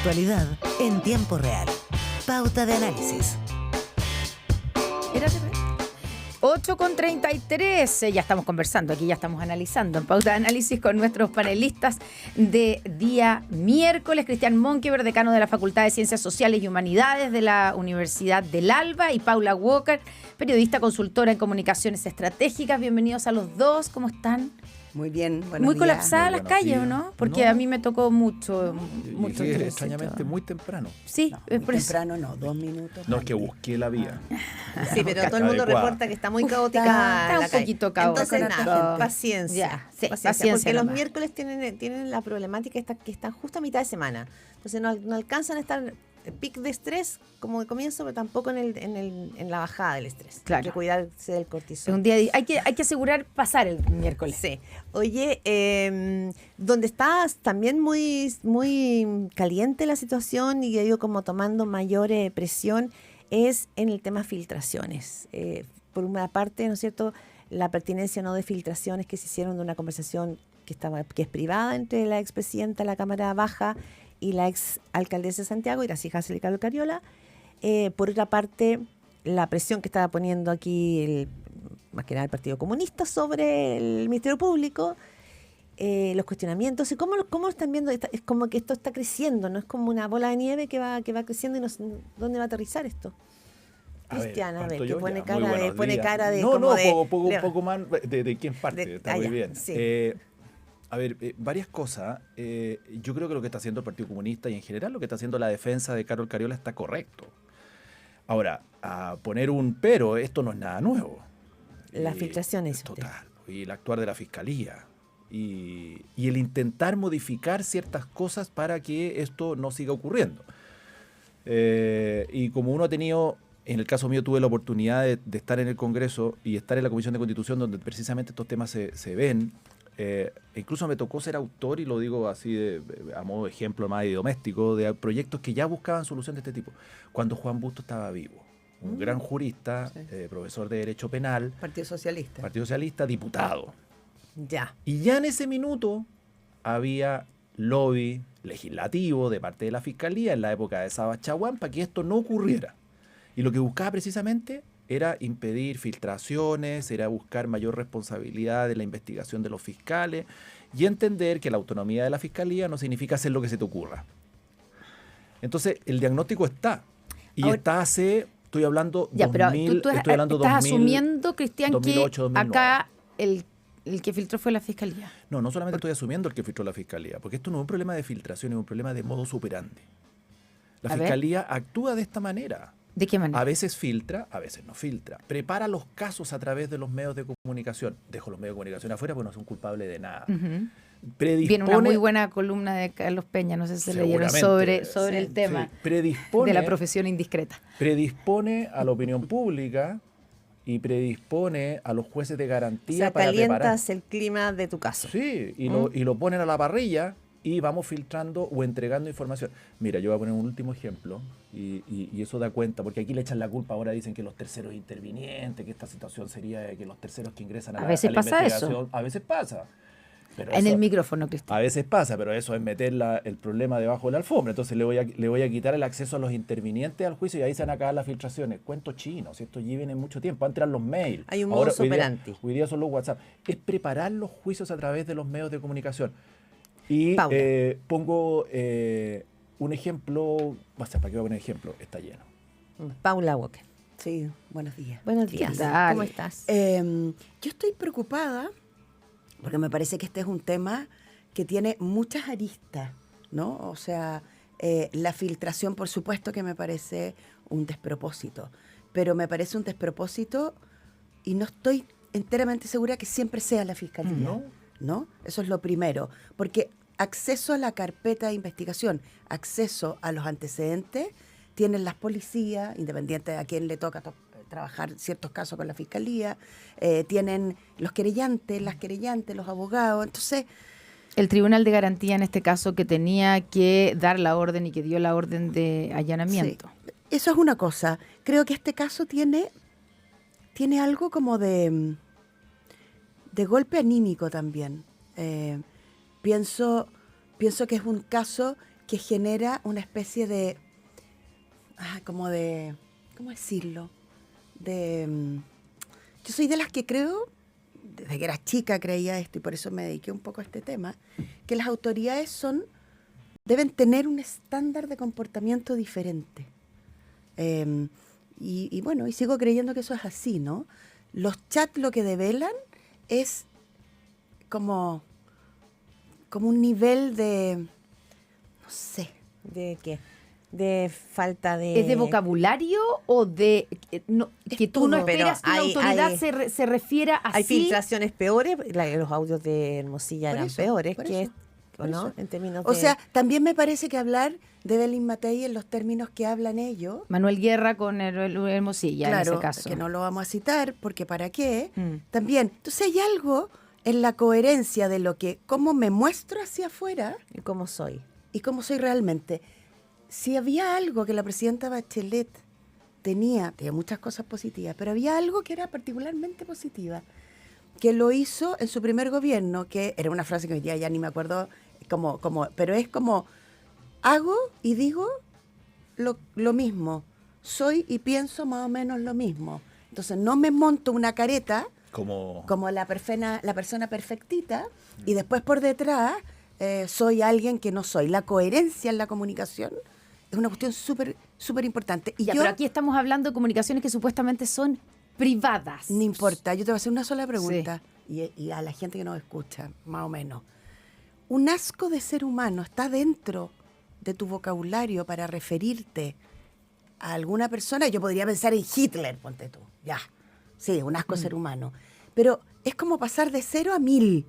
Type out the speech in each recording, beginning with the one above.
actualidad en tiempo real. Pauta de análisis. 8:33, ya estamos conversando, aquí ya estamos analizando en Pauta de Análisis con nuestros panelistas de día miércoles, Cristian Monkever, decano de la Facultad de Ciencias Sociales y Humanidades de la Universidad del Alba, y Paula Walker, periodista consultora en comunicaciones estratégicas. Bienvenidos a los dos, ¿cómo están? Muy bien, buenos Muy días. colapsadas las calles, ¿o no? Porque No. a mí me tocó mucho. Sí, extrañamente muy temprano. Sí, No, es muy por eso. temprano no, 2 minutos. No, es que busqué la vía. Sí, pero todo el mundo Adecuada. reporta que está muy caótica Está la un calle. poquito caótica. Entonces, Con nada, harta paciencia. Ya, sí, paciencia. paciencia Porque los nomás. miércoles tienen la problemática que están justo a mitad de semana. Entonces no alcanzan a estar pic de estrés como de comienzo, pero tampoco en la bajada del estrés. Claro. Hay que cuidarse del Es cortisol. un día, hay que asegurar pasar el miércoles. Sí. Oye, donde está también muy, muy caliente la situación y yo digo como tomando mayor presión es en el tema filtraciones. Por una parte, ¿no es cierto?, la pertinencia o no de filtraciones que se hicieron de una conversación que es privada entre la expresidenta de la Cámara Baja y la ex alcaldesa de Santiago, Iracy Hassel y Carlos Cariola. Por otra parte, la presión que estaba poniendo aquí más que nada el Partido Comunista sobre el Ministerio Público, los cuestionamientos y cómo están viendo. Es como que esto está creciendo, no es como una bola de nieve que va creciendo y no sé dónde va a aterrizar esto. Cristian, a ver, ¿parto que yo? pone Ya, cara muy de buenos pone días. cara de No, como no, de un poco más de quién parte, está muy ya, bien. sí. A ver, varias cosas. Yo creo que lo que está haciendo el Partido Comunista y en general lo que está haciendo la defensa de Carol Cariola está correcto. Ahora, a poner un pero, esto no es nada nuevo. Las filtraciones. Total. Y el actuar de la Fiscalía. Y el intentar modificar ciertas cosas para que esto no siga ocurriendo. Y como uno ha tenido, en el caso mío tuve la oportunidad de estar en el Congreso y estar en la Comisión de Constitución donde precisamente estos temas se ven. Incluso me tocó ser autor, y lo digo así a modo de ejemplo más de doméstico, de proyectos que ya buscaban solución de este tipo. Cuando Juan Bustos estaba vivo, un gran jurista, Sí. profesor de Derecho Penal, Partido Socialista. Partido Socialista, diputado. Ya. Y ya en ese minuto había lobby legislativo de parte de la Fiscalía en la época de Saba Chaguán para que esto no ocurriera. Y lo que buscaba precisamente era impedir filtraciones, era buscar mayor responsabilidad de la investigación de los fiscales y entender que la autonomía de la Fiscalía no significa hacer lo que se te ocurra. Entonces, el diagnóstico está. Y Ahora, está estoy hablando Ya, pero 2000, tú estoy hablando estás 2000, asumiendo, Cristian, 2008, que 2009. acá el que filtró fue la Fiscalía. No solamente estoy asumiendo el que filtró la Fiscalía, porque esto no es un problema de filtración, es un problema de modus operandi. La A ver. Fiscalía actúa de esta manera. ¿De qué manera? A veces filtra, a veces no filtra. Prepara los casos a través de los medios de comunicación. Dejo los medios de comunicación afuera porque no son culpables de nada. Ujú. Predispone, Viene una muy buena columna de Carlos Peña, no sé si se leyeron sobre seguramente, el tema predispone, de la profesión indiscreta. predispone a la opinión pública y predispone a los jueces de O garantía sea, para preparar. calientas el clima de tu caso. Sí, y lo ponen a la parrilla y vamos filtrando o entregando información. Mira, yo voy a poner un último ejemplo y eso da cuenta, porque aquí le echan la culpa, ahora dicen que los terceros intervinientes, que esta situación sería de que los terceros que ingresan a la veces pasa investigación. eso. A veces pasa. Pero En eso- el micrófono, Cristian. A veces pasa, pero eso es meter el problema debajo de la alfombra. Entonces le voy a quitar el acceso a los intervinientes al juicio y ahí se van a acabar las filtraciones. Cuento chino, si esto ya viene mucho tiempo. Antes eran los mails. Hay un Ahora, modus operandi. Hoy día son los WhatsApp. Es preparar los juicios a través de los medios de comunicación. Y Paula. pongo un ejemplo. ¿Para qué voy a poner ejemplo? Está lleno. Paula Walker. Sí, buenos días. Buenos días. tal? ¿Cómo estás? Yo estoy preocupada porque me parece que este es un tema que tiene muchas aristas, ¿no? O sea, la filtración, por supuesto que me parece un despropósito, pero me parece un despropósito y no estoy enteramente segura que siempre sea la Fiscalía, ¿no? Eso es lo primero, porque acceso a la carpeta de investigación, acceso a los antecedentes, tienen las policías, independiente de a quién le toca trabajar ciertos casos con la Fiscalía, tienen los querellantes, las querellantes, los abogados. Entonces, El Tribunal de Garantía, en este caso, que tenía que dar la orden y que dio la orden de allanamiento. sí, eso es una cosa. Creo que este caso tiene algo como de golpe anímico también. Pienso que es un caso que genera una especie de, ¿cómo decirlo? Yo soy de las que creo, desde que era chica creía esto y por eso me dediqué un poco a este tema, que las autoridades deben tener un estándar de comportamiento diferente. Y bueno, y sigo creyendo que eso es así, ¿no? Los chats lo que develan es como un nivel de, no sé. ¿De qué? De falta de... ¿Es de vocabulario o de que tú no todo. esperas que una autoridad se refiera así? Hay filtraciones peores, los audios de Hermosilla Por eran eso, peores, por que eso, ¿o no? eso. En términos O de... sea, también me parece que hablar de Belín Matei en los términos que hablan ellos, Manuel Guerra con Hermosilla, en ese caso. que no lo vamos a citar, porque ¿para qué? Mm. También, entonces hay algo en la coherencia de cómo me muestro hacia afuera ¿Y cómo soy? y cómo soy realmente. Si había algo que la presidenta Bachelet tenía muchas cosas positivas, pero había algo que era particularmente positiva, que lo hizo en su primer gobierno, que era una frase que hoy día ya ni me acuerdo, pero es como, hago y digo lo mismo, soy y pienso más o menos lo mismo. Entonces no me monto una careta como la persona perfectita y después por detrás soy alguien que no soy. La coherencia en la comunicación es una cuestión súper, súper importante. Y Pero aquí estamos hablando de comunicaciones que supuestamente son privadas. no importa, yo te voy a hacer una sola pregunta y a la gente que nos escucha, más o menos. ¿Un asco de ser humano está dentro de tu vocabulario para referirte a alguna persona? Yo podría pensar en Hitler, ponte tú, ya. Sí, un asco de ser humano. Pero es como pasar de 0 a 1000.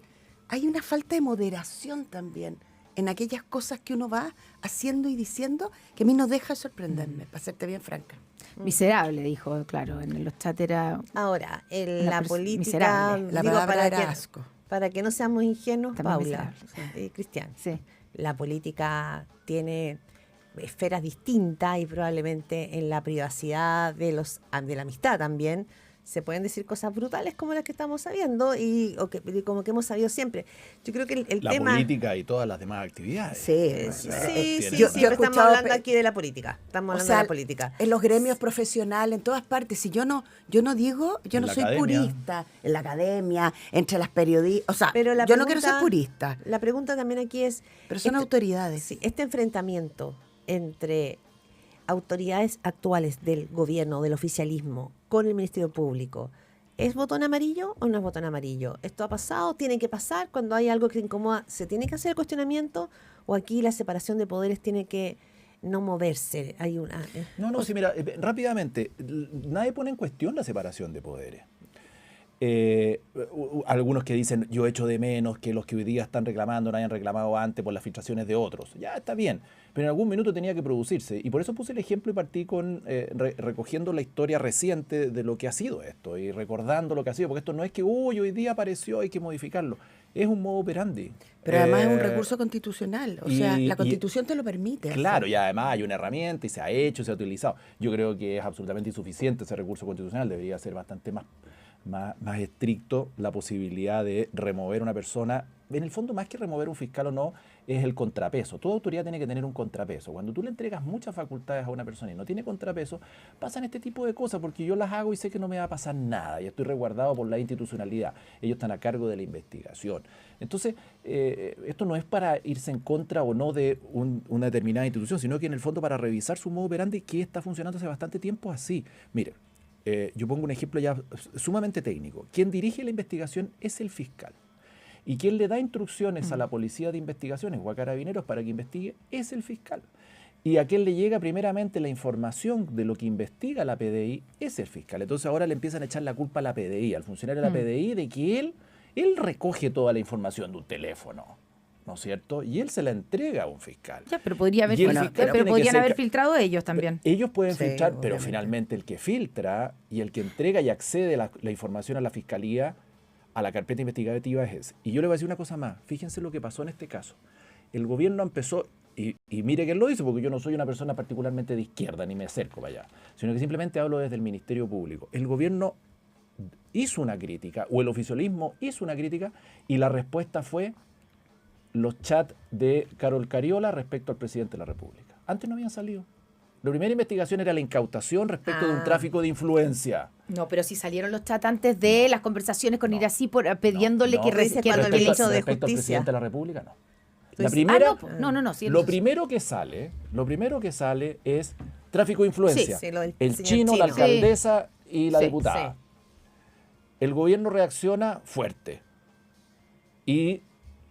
Hay una falta de moderación también en aquellas cosas que uno va haciendo y diciendo que a mí no deja de sorprenderme, para serte bien franca. Miserable, dijo, claro, en los chats era... Ahora, en Una la política, miserable. La digo, palabra era que, asco. para que no seamos ingenuos, También Paula miserable, y Cristian, Sí. la política tiene esferas distintas y probablemente en la privacidad de la amistad también se pueden decir cosas brutales como las que estamos sabiendo como que hemos sabido siempre. Yo creo que el La tema... política y todas las demás actividades. Sí, Yo he pero estamos escuchado hablando aquí de la política. Estamos O hablando sea, de la política. en los gremios profesionales, en todas partes. Si yo no digo, yo En no la soy academia. purista. En la academia, entre las periodistas. O sea, Pero la yo no quiero pregunta- ser purista. La pregunta también aquí es... Pero son autoridades. Sí, este enfrentamiento entre autoridades actuales del gobierno, del oficialismo, con el Ministerio Público, ¿es botón amarillo o no es botón amarillo? ¿Esto ha pasado? ¿Tiene que pasar? Cuando hay algo que incomoda, ¿se tiene que hacer el cuestionamiento? ¿O aquí la separación de poderes tiene que no moverse? Hay una... No, sí, mira, rápidamente, nadie pone en cuestión la separación de poderes. Algunos que dicen, yo echo de menos que los que hoy día están reclamando no hayan reclamado antes por las filtraciones de otros. Ya está bien, pero en algún minuto tenía que producirse. Y por eso puse el ejemplo y partí con recogiendo la historia reciente de lo que ha sido esto y recordando lo que ha sido, porque esto no es que hoy día apareció, hay que modificarlo. Es un modo operandi. Pero además es un recurso constitucional. O sea, la Constitución te lo permite. Claro, y además hay una herramienta y se ha hecho, se ha utilizado. Yo creo que es absolutamente insuficiente ese recurso constitucional. Debería ser bastante más estricto la posibilidad de remover a una persona. En el fondo, más que remover un fiscal o no, es el contrapeso. Toda autoridad tiene que tener un contrapeso. Cuando tú le entregas muchas facultades a una persona y no tiene contrapeso, pasan este tipo de cosas, porque yo las hago y sé que no me va a pasar nada, y estoy resguardado por la institucionalidad. Ellos están a cargo de la investigación. Entonces, esto no es para irse en contra o no de una determinada institución, sino que en el fondo para revisar su modo operandi, que está funcionando hace bastante tiempo así. Miren, yo pongo un ejemplo ya sumamente técnico. Quien dirige la investigación es el fiscal. Y quien le da instrucciones a la policía de investigaciones o a carabineros para que investigue es el fiscal. Y a quien le llega primeramente la información de lo que investiga la PDI es el fiscal. Entonces ahora le empiezan a echar la culpa a la PDI, al funcionario de la PDI, de que él recoge toda la información de un teléfono, ¿no es cierto? Y él se la entrega a un fiscal. Ya, pero podría haber Y el filtrado, fiscal pero tiene que podrían ser haber filtrado ellos también. Ellos pueden Sí, filtrar, pero obviamente. finalmente el que filtra y el que entrega y accede la información a la fiscalía, a la carpeta investigativa es ese. Y yo le voy a decir una cosa más. Fíjense lo que pasó en este caso. El gobierno empezó, y mire que él lo hizo, porque yo no soy una persona particularmente de izquierda, ni me acerco para allá, sino que simplemente hablo desde el Ministerio Público. El gobierno hizo una crítica, o el oficialismo hizo una crítica, y la respuesta fue los chats de Carol Cariola respecto al presidente de la República. Antes no habían salido. La primera investigación era la incautación respecto de un tráfico de influencia. No, pero si salieron los chats antes de las conversaciones con Irací pidiéndole que cuando el que ministro de respecto al Justicia. presidente de la República, no. La Entonces, primera, no, sí, lo primero que sale es tráfico de influencia. Sí, lo del el señor chino, la Chino. alcaldesa y la Sí, diputada. sí. El gobierno reacciona fuerte. Y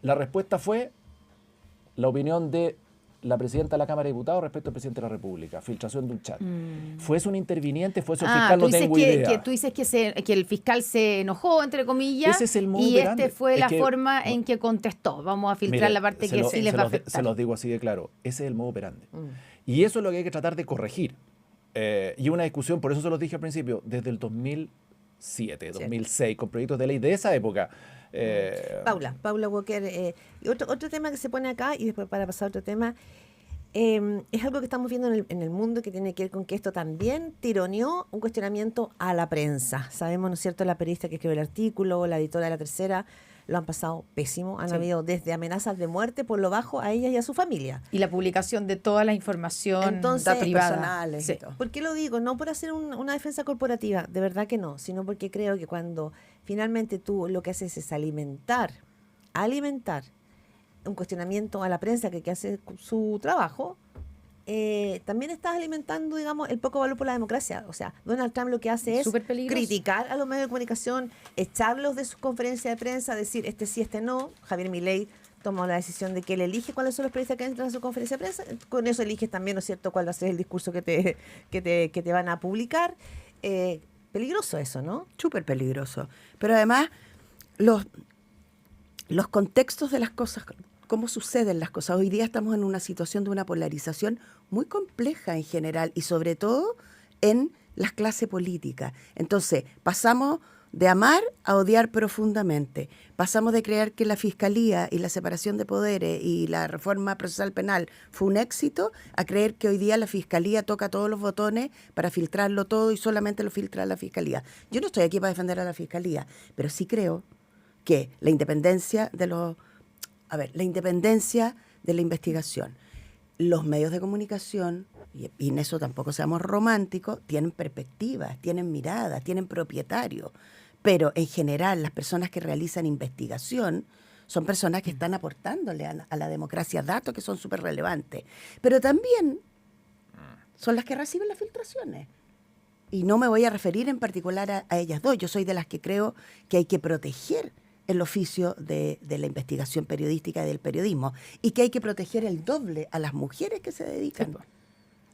la respuesta fue la opinión de la presidenta de la Cámara de Diputados respecto al presidente de la República. Filtración de un chat. ¿Fue eso un interviniente? ¿Fue eso el fiscal? No tengo idea. Tú dices que el fiscal se enojó, entre comillas, Ese es el modo y operandi. fue Es la que- forma en que contestó. Vamos a filtrar Mire, la parte se que lo- sí se les va a los de- afectar. Se los digo así de claro. Ese es el modo operandi. Y eso es lo que hay que tratar de corregir. Y una discusión, por eso se los dije al principio, desde el 2007, 2006, con proyectos de ley de esa época. Paula Walker. Y otro tema que se pone acá, y después para pasar a otro tema, es algo que estamos viendo en el mundo que tiene que ver con que esto también tironeó un cuestionamiento a la prensa. Sabemos, ¿no es cierto?, la periodista que escribió el artículo, la editora de La Tercera, lo han pasado pésimo. Han habido desde amenazas de muerte por lo bajo a ella y a su familia. Y la publicación de toda la información Entonces, privada. personales y todo. ¿Por qué lo digo? No por hacer una defensa corporativa, de verdad que no, sino porque creo que cuando finalmente tú lo que haces es alimentar un cuestionamiento a la prensa que hace su trabajo, también estás alimentando, digamos, el poco valor por la democracia. O sea, Donald Trump lo que hace es Súper peligroso. criticar a los medios de comunicación, echarlos de sus conferencias de prensa, decir este sí, este no. Javier Milei tomó la decisión de que él elige cuáles son los periodistas que entran a su conferencia de prensa. Con eso eliges también, ¿no es cierto?, cuál va a ser el discurso que te van a publicar. Peligroso eso, ¿no? Súper peligroso. Pero además, los contextos de las cosas, cómo suceden las cosas. Hoy día estamos en una situación de una polarización muy compleja en general y sobre todo en las clases políticas. Entonces, pasamos de amar a odiar profundamente. Pasamos de creer que la Fiscalía y la separación de poderes y la reforma procesal penal fue un éxito, a creer que hoy día la Fiscalía toca todos los botones para filtrarlo todo y solamente lo filtra la Fiscalía. Yo no estoy aquí para defender a la Fiscalía, pero sí creo que la independencia de la investigación, los medios de comunicación, y en eso tampoco seamos románticos, tienen perspectivas, tienen miradas, tienen propietarios. Pero en general las personas que realizan investigación son personas que están aportándole a la democracia datos que son súper relevantes. Pero también son las que reciben las filtraciones. Y no me voy a referir en particular a ellas dos. Yo soy de las que creo que hay que proteger el oficio de la investigación periodística y del periodismo. Y que hay que proteger el doble a las mujeres que se dedican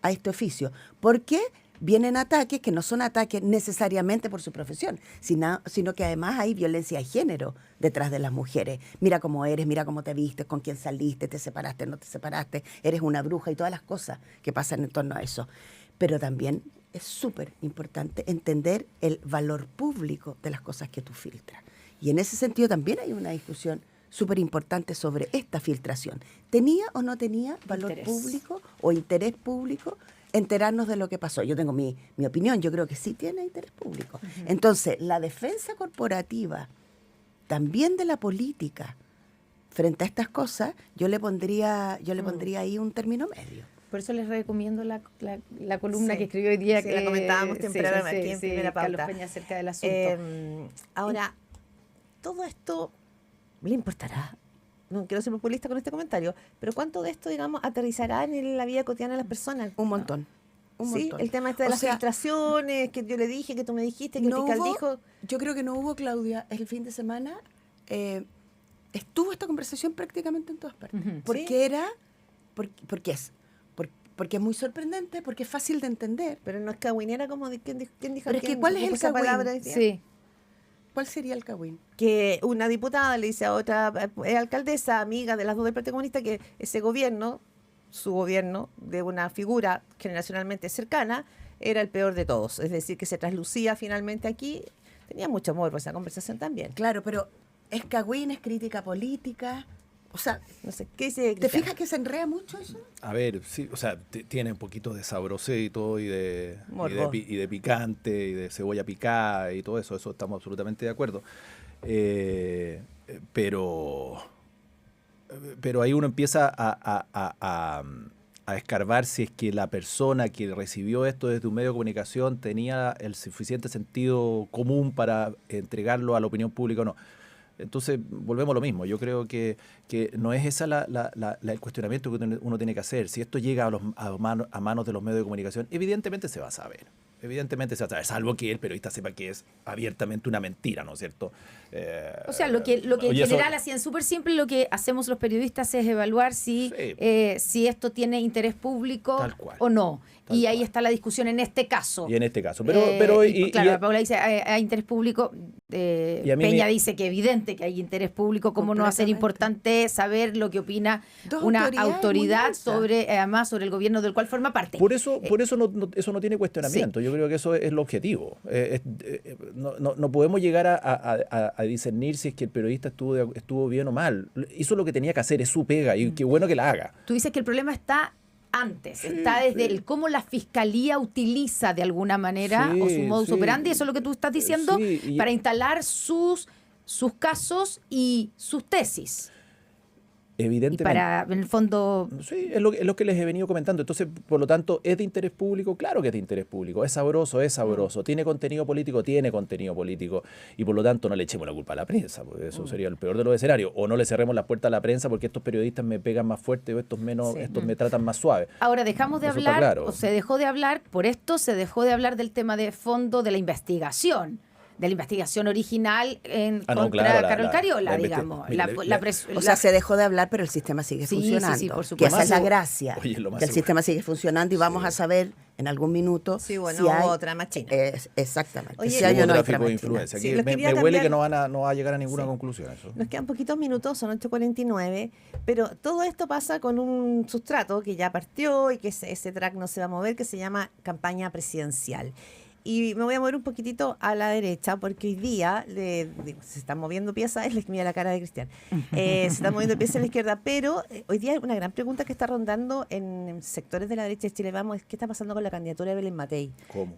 a este oficio. Porque vienen ataques que no son ataques necesariamente por su profesión, sino que además hay violencia de género detrás de las mujeres. Mira cómo eres, mira cómo te vistes, con quién saliste, te separaste, no te separaste, eres una bruja y todas las cosas que pasan en torno a eso. Pero también es súper importante entender el valor público de las cosas que tú filtras. Y en ese sentido también hay una discusión súper importante sobre esta filtración. ¿Tenía o no tenía valor público o interés público enterarnos de lo que pasó? Yo tengo mi opinión, yo creo que sí tiene interés público. Entonces, la defensa corporativa, también de la política, frente a estas cosas, yo le pondría ahí un término medio. Por eso les recomiendo la columna que escribió hoy día. Sí, la comentábamos temprano aquí en Primera Pauta. Carlos Peña acerca del asunto. Ahora, todo esto le importará. No quiero ser populista con este comentario, pero ¿cuánto de esto, digamos, aterrizará en la vida cotidiana de las personas? Un montón. Sí, el tema este de las filtraciones, que yo le dije, que tú me dijiste, que el fiscal dijo. Yo creo que no hubo, Claudia, el fin de semana estuvo esta conversación prácticamente en todas partes. Porque porque es muy sorprendente, porque es fácil de entender. Pero no es cagüinera como ¿quién dijo? Pero es que ¿cuál es el esa palabra? cagüín? Sí. ¿Cuál sería el cagüín? Que una diputada le dice a otra alcaldesa, amiga de las dos del Partido Comunista, que ese gobierno, su gobierno, de una figura generacionalmente cercana, era el peor de todos. Es decir, que se traslucía finalmente aquí. Tenía mucho amor por esa conversación también. Claro, pero ¿es cagüín, es crítica política? O sea, no sé, ¿qué dice? ¿Te fijas que se enreda mucho eso? A ver, sí, o sea, tiene un poquito de sabrosito y de picante y de cebolla picada y todo eso estamos absolutamente de acuerdo. Pero pero ahí uno empieza a escarbar si es que la persona que recibió esto desde un medio de comunicación tenía el suficiente sentido común para entregarlo a la opinión pública o no. Entonces, volvemos a lo mismo. Yo creo que no es esa el cuestionamiento que uno tiene que hacer. Si esto llega a manos de los medios de comunicación, evidentemente se va a saber. Evidentemente se va a saber, salvo que el periodista sepa que es abiertamente una mentira, ¿no es cierto? O sea, lo que en general, así en súper simple, lo que hacemos los periodistas es evaluar si esto tiene interés público o no. Y ahí está la discusión en este caso. Y en este caso. Claro, Paula dice, hay interés público. Peña dice que evidente que hay interés público. ¿Cómo no va a ser importante saber lo que opina una autoridad sobre el gobierno del cual forma parte? Por eso eso no tiene cuestionamiento. Sí. Yo creo que eso es el objetivo. No podemos llegar a discernir si es que el periodista estuvo bien o mal. Hizo lo que tenía que hacer, es su pega, y qué bueno que la haga. Tú dices que el problema está antes, está desde el cómo la fiscalía utiliza de alguna manera o su modus operandi, eso es lo que tú estás diciendo, para instalar sus casos y sus tesis. Evidentemente. Y para, en el fondo... Sí, es lo que les he venido comentando. Entonces, por lo tanto, ¿es de interés público? Claro que es de interés público. ¿Es sabroso? Es sabroso. ¿Tiene contenido político? Tiene contenido político. Y por lo tanto, no le echemos la culpa a la prensa, porque eso sería el peor de los escenarios. O no le cerremos las puertas a la prensa porque estos periodistas me pegan más fuerte o estos me tratan más suave. Ahora, dejamos de hablar, claro. O se dejó de hablar, por esto se dejó de hablar del tema de fondo de la investigación original contra Carol Cariola, digamos. O sea, se dejó de hablar, pero el sistema sigue funcionando. Sí, por supuesto. Que esa es la gracia, que el sistema sigue funcionando y vamos a saber en algún minuto si hay otra machina. Exactamente. Oye, si hay tráfico de influencia. Aquí me huele que no va a llegar a ninguna conclusión. Eso. Nos quedan poquitos minutos, son 8:49, pero todo esto pasa con un sustrato que ya partió y que ese track no se va a mover, que se llama campaña presidencial. Y me voy a mover un poquitito a la derecha porque hoy día se están moviendo piezas, mira la cara de Cristian, se están moviendo piezas a la izquierda, pero hoy día una gran pregunta que está rondando en sectores de la derecha de Chile Vamos es qué está pasando con la candidatura de Belén Matei. ¿Cómo?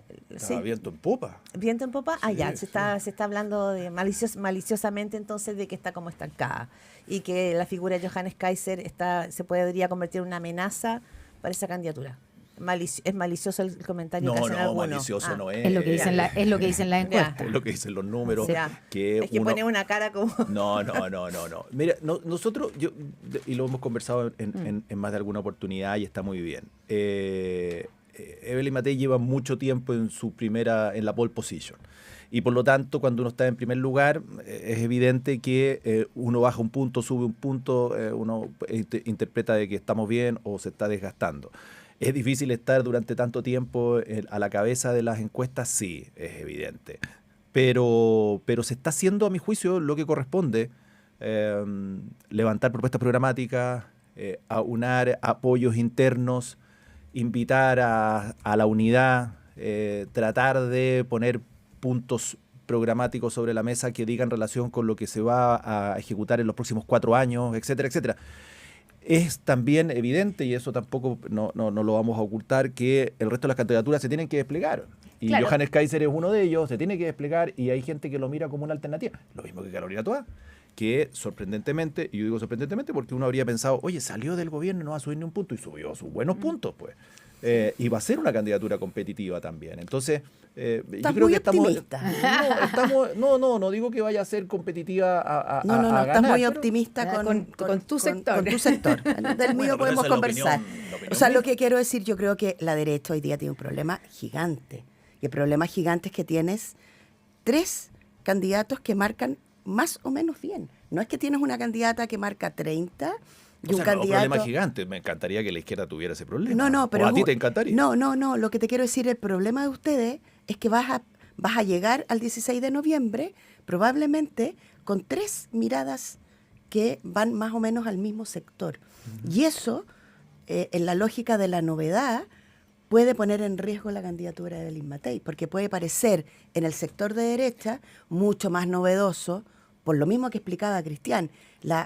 ¿Viento en popa? ¿Viento en popa? Se está hablando de maliciosamente entonces de que está como estancada y que la figura de Johannes Kaiser se podría convertir en una amenaza para esa candidatura. Es malicioso el comentario que hacen algunos. No, malicioso no es. Es lo que dicen las encuestas. Es lo que dicen los números. Que pone una cara como... No. Mira, nosotros, y lo hemos conversado en más de alguna oportunidad y está muy bien. Evelyn Matei lleva mucho tiempo en la pole position. Y por lo tanto, cuando uno está en primer lugar, es evidente que uno baja un punto, sube un punto, uno interpreta de que estamos bien o se está desgastando. ¿Es difícil estar durante tanto tiempo a la cabeza de las encuestas? Sí, es evidente. Pero se está haciendo, a mi juicio, lo que corresponde. Levantar propuestas programáticas, aunar apoyos internos, invitar a la unidad, tratar de poner puntos programáticos sobre la mesa que digan relación con lo que se va a ejecutar en los próximos 4 años, etcétera, etcétera. Es también evidente, y eso tampoco no lo vamos a ocultar, que el resto de las candidaturas se tienen que desplegar. Y claro. Johannes Kaiser es uno de ellos, se tiene que desplegar y hay gente que lo mira como una alternativa. Lo mismo que Carolina Toá, que sorprendentemente, y yo digo sorprendentemente porque uno habría pensado, oye, salió del gobierno y no va a subir ni un punto, y subió sus buenos puntos, pues. Y va a ser una candidatura competitiva también. Entonces, yo creo que optimista. No digo que vaya a ser competitiva a ganar. Estás muy optimista con tu sector. Con tu sector. Del mío podemos conversar. O sea, lo que quiero decir, yo creo que la derecha hoy día tiene un problema gigante. Y el problema gigante es que tienes 3 candidatos que marcan más o menos bien. No es que tienes una candidata que marca 30... Y un problema gigante. Me encantaría que la izquierda tuviera ese problema. Pero ¿O a ti te encantaría? No. Lo que te quiero decir, el problema de ustedes es que vas a llegar al 16 de noviembre probablemente con 3 miradas que van más o menos al mismo sector. Y eso, en la lógica de la novedad, puede poner en riesgo la candidatura de Belén Matei, porque puede parecer en el sector de derecha mucho más novedoso, por lo mismo que explicaba Cristian. La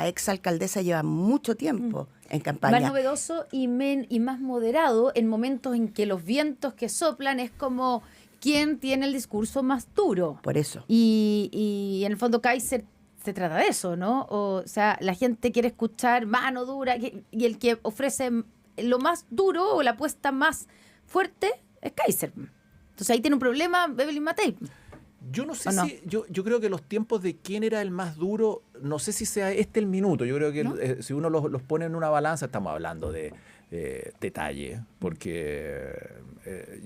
exalcaldesa lleva mucho tiempo en campaña. Más novedoso y más moderado en momentos en que los vientos que soplan es como quién tiene el discurso más duro. Por eso. Y en el fondo Kaiser se trata de eso, ¿no? O sea, la gente quiere escuchar mano dura y el que ofrece lo más duro o la apuesta más fuerte es Kaiser. Entonces ahí tiene un problema Evelyn Matei. Yo no sé ¿O no? si, yo creo que los tiempos de quién era el más duro, no sé si sea el minuto. Yo creo que ¿No? si uno los pone en una balanza, estamos hablando de detalle, porque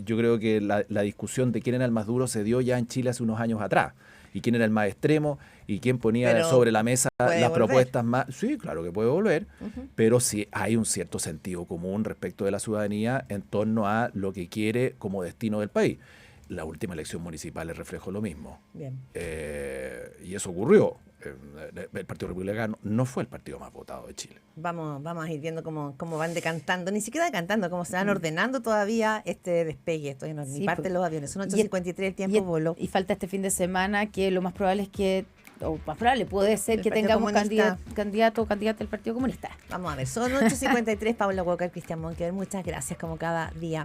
yo creo que la discusión de quién era el más duro se dio ya en Chile hace unos años atrás. Y quién era el más extremo y quién ponía Pero sobre la mesa puede las volver. propuestas más. Sí, claro que puede volver, pero sí hay un cierto sentido común respecto de la ciudadanía en torno a lo que quiere como destino del país. La última elección municipal reflejó lo mismo. Bien. Y eso ocurrió. El Partido Republicano no fue el partido más votado de Chile. Vamos a ir viendo cómo van decantando, ni siquiera decantando, cómo se van ordenando todavía este despegue. Esto no, Sí, ni parte pues. de los aviones. Son 8:53, el tiempo voló. Y falta este fin de semana que lo más probable es que, o más probable puede ser El que Partido tengamos Comunista. candidato o candidata del Partido Comunista. Vamos a ver, son 8:53, Paula Walker, Cristian Monkever, muchas gracias como cada día.